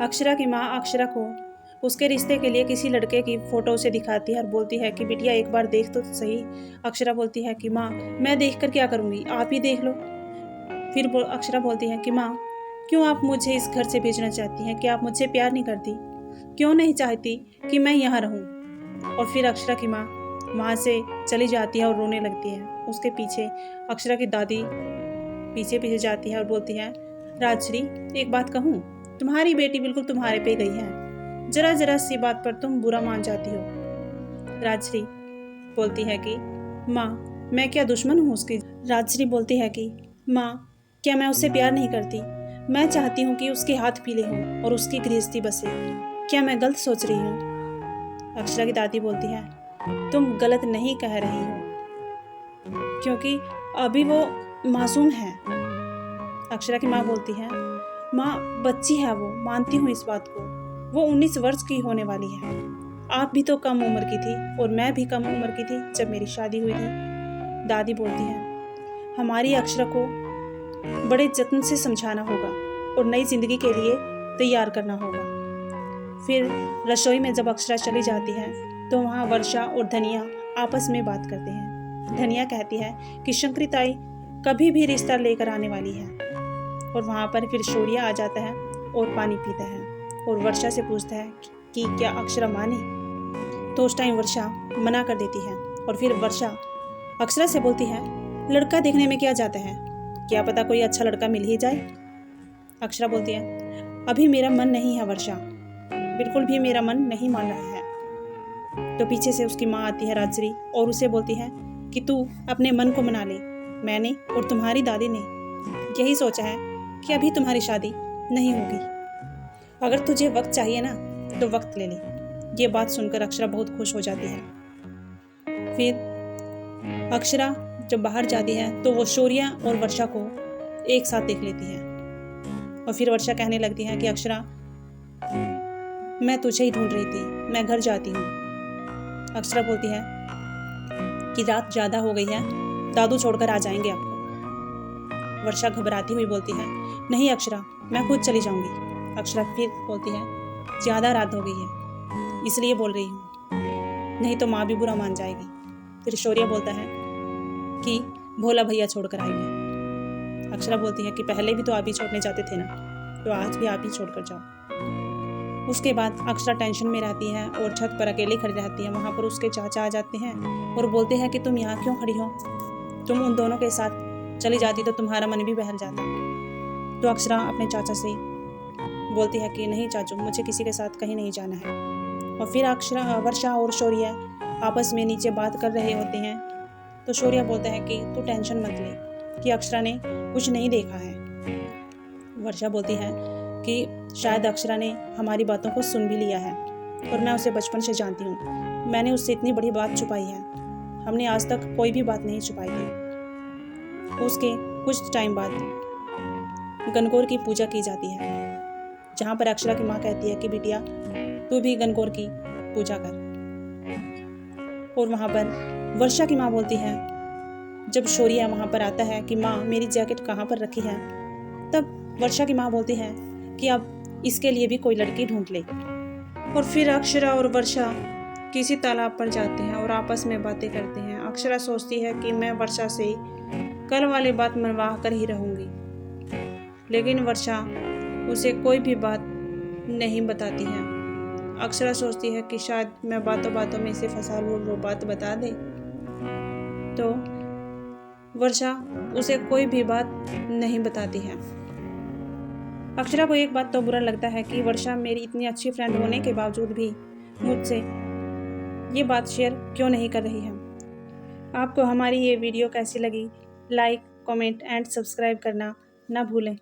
अक्षरा की माँ अक्षरा को उसके रिश्ते के लिए किसी लड़के की फ़ोटो उसे दिखाती है और बोलती है कि बिटिया एक बार देख तो सही। अक्षरा बोलती है कि माँ मैं देख कर क्या करूँगी, आप ही देख लो। फिर अक्षरा बोलती है कि माँ क्यों आप मुझे इस घर से भेजना चाहती हैं? क्या आप मुझसे प्यार नहीं करती? क्यों नहीं चाहती कि मैं यहाँ रहूँ? और फिर अक्षरा की माँ वहाँ से चली जाती है और रोने लगती है। उसके पीछे अक्षरा की दादी पीछे पीछे जाती है और बोलती है, राजश्री एक बात कहूँ, तुम्हारी बेटी बिल्कुल तुम्हारे पे गई है, जरा जरा सी बात पर तुम बुरा मान जाती हो। राजश्री बोलती है कि माँ मैं क्या दुश्मन हूँ उसकी? राजश्री बोलती है कि माँ क्या मैं उससे प्यार नहीं करती? मैं चाहती हूँ कि उसके हाथ पीले हों और उसकी गृहस्थी बसे। क्या मैं गलत सोच रही हूँ? अक्षरा की दादी बोलती है, तुम गलत नहीं कह रही हो, क्योंकि अभी वो मासूम है। अक्षरा की माँ बोलती है, माँ बच्ची है वो, मानती हूँ इस बात को, वो 19 वर्ष की होने वाली है। आप भी तो कम उम्र की थी और मैं भी कम उम्र की थी जब मेरी शादी हुई थी। दादी बोलती है, हमारी अक्षरा को बड़े जत्न से समझाना होगा और नई जिंदगी के लिए तैयार करना होगा। फिर रसोई में जब अक्षरा चली जाती है तो वहाँ वर्षा और धनिया आपस में बात करते हैं। धनिया कहती है कि शंकरी ताई कभी भी रिश्ता लेकर आने वाली है। और वहाँ पर फिर शौर्य आ जाता है और पानी पीता है और वर्षा से पूछता है कि क्या अक्षरा माने? तो उस टाइम वर्षा मना कर देती है। और फिर वर्षा अक्षरा से बोलती है, लड़का देखने में क्या जाता है, क्या पता कोई अच्छा लड़का मिल ही जाए। अक्षरा बोलती है, अभी मेरा मन नहीं है वर्षा, बिल्कुल भी मेरा मन नहीं मान रहा है। तो पीछे से उसकी माँ आती है राजश्री और उसे बोलती है कि तू अपने मन को मना ले, मैंने और तुम्हारी दादी ने यही सोचा है कि अभी तुम्हारी शादी नहीं होगी, अगर तुझे वक्त चाहिए ना तो वक्त ले ले। ये बात सुनकर अक्षरा बहुत खुश हो जाती है। फिर अक्षरा जब बाहर जाती है तो वो शौर्य और वर्षा को एक साथ देख लेती है और फिर वर्षा कहने लगती है कि अक्षरा मैं तुझे ही ढूंढ रही थी, मैं घर जाती हूँ। अक्षरा बोलती है कि रात ज़्यादा हो गई है, दादू छोड़कर आ जाएंगे आपको। वर्षा घबराती हुई बोलती है, नहीं अक्षरा मैं खुद चली जाऊंगी। अक्षरा फिर बोलती है, ज़्यादा रात हो गई है इसलिए बोल रही हूँ, नहीं तो माँ भी बुरा मान जाएगी। फिर शौर्य बोलता है कि भोला भैया छोड़कर आएंगे। अक्षरा बोलती है कि पहले भी तो आप ही छोड़ने जाते थे ना, तो आज भी आप ही छोड़कर जाओ। उसके बाद अक्षरा टेंशन में रहती है और छत पर अकेली खड़ी रहती है। वहाँ पर उसके चाचा आ जाते हैं और बोलते हैं कि तुम यहाँ क्यों खड़ी हो, तुम उन दोनों के साथ चली जाती तो तुम्हारा मन भी बहल जाता। तो अक्षरा अपने चाचा से बोलती है कि नहीं चाचू, मुझे किसी के साथ कहीं नहीं जाना है। और फिर अक्षरा वर्षा और शौर्य आपस में नीचे बात कर रहे होते हैं। तो शौर्य बोलता है कि तू टेंशन मत ले कि अक्षरा ने कुछ नहीं देखा है। वर्षा बोलती है कि शायद अक्षरा ने हमारी बातों को सुन भी लिया है और मैं उसे बचपन से जानती हूँ, मैंने उससे इतनी बड़ी बात छुपाई है, हमने आज तक कोई भी बात नहीं छुपाई है। उसके कुछ टाइम बाद गणगौर की पूजा की जाती है, जहाँ पर अक्षरा की माँ कहती है कि बिटिया तू भी गणगौर की पूजा कर। और वहाँ पर वर्षा की माँ बोलती है, जब शौर्य वहाँ पर आता है कि माँ मेरी जैकेट कहाँ पर रखी है, तब वर्षा की माँ बोलती है कि अब इसके लिए भी कोई लड़की ढूंढ ले। और फिर अक्षरा और वर्षा किसी तालाब पर जाते हैं और आपस में बातें करते हैं। अक्षरा सोचती है कि मैं वर्षा से कल वाली बात मनवा कर ही रहूँगी, लेकिन वर्षा उसे कोई भी बात नहीं बताती है। अक्षरा सोचती है कि शायद मैं बातों बातों में इसे फंसा लूँ और वो बात बता दे। तो वर्षा उसे कोई भी बात नहीं बताती है। अक्षरा को एक बात तो बुरा लगता है कि वर्षा मेरी इतनी अच्छी फ्रेंड होने के बावजूद भी मुझसे ये बात शेयर क्यों नहीं कर रही है। आपको हमारी ये वीडियो कैसी लगी, लाइक, कमेंट एंड सब्सक्राइब करना ना भूलें।